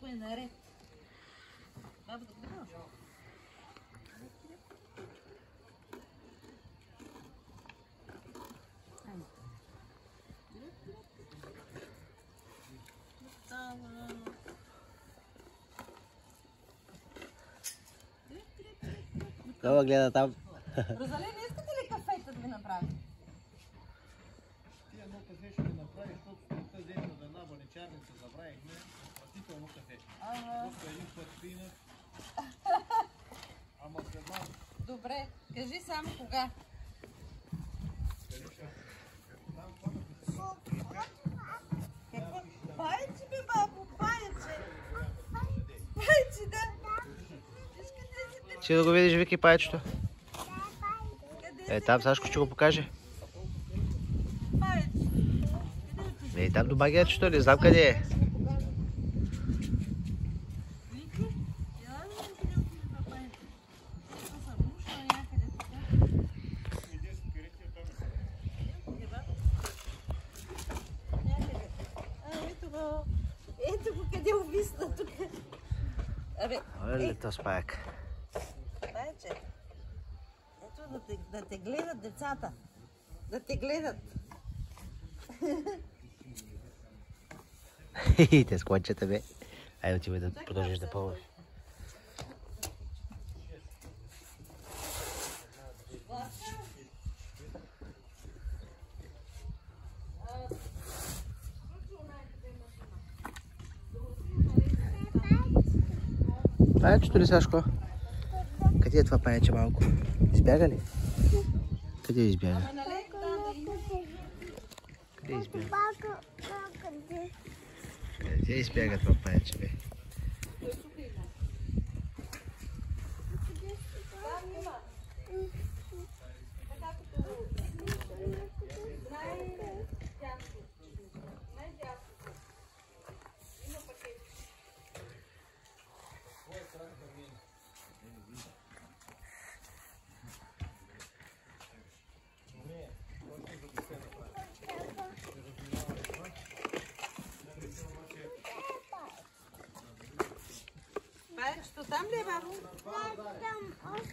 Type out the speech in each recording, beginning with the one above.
е наред. Баба, да гледаш? Много гледа там. Розалия, не искате ли кафета да ви направи? Ти едно кафе ще ми направиш, защото сутринта взехме да една баничарница, забравихме отвратително кафе. Просто един път пинах. Ама след малко. Добре, кажи само кога. Какво? Паече, бе, бабо, паече. Паече, да. Ще да го видиш, Вики, паечето. Там Сашко ще го покаже. Паече. Там до багетчето, не знам къде е. Вики, ела ли ми къде отиде това паече? Това са мушна някъде тук. Някъде. Ето го. Ето го къде увисна тук. Абе, Оле, то спаяк. Паече. Ето да те гледат децата. Да те гледат. Те скончата, бе. Айде отивай да продължиш да пълваш. Паечето ли, Сашко? Къде е това паече малко? Избяга ли? Къде избяга? Къде избяга? Къде избяга това паече, бе? Паечето там ли е, бабо?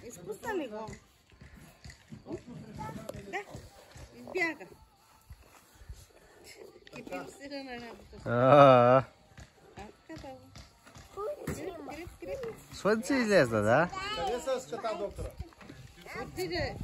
Изпусна ли го? Да, избяга. Кипирсирана работа. Така, бабо. Скрип. Слънце излезна, да? Къде са ската, доктора? Отиде.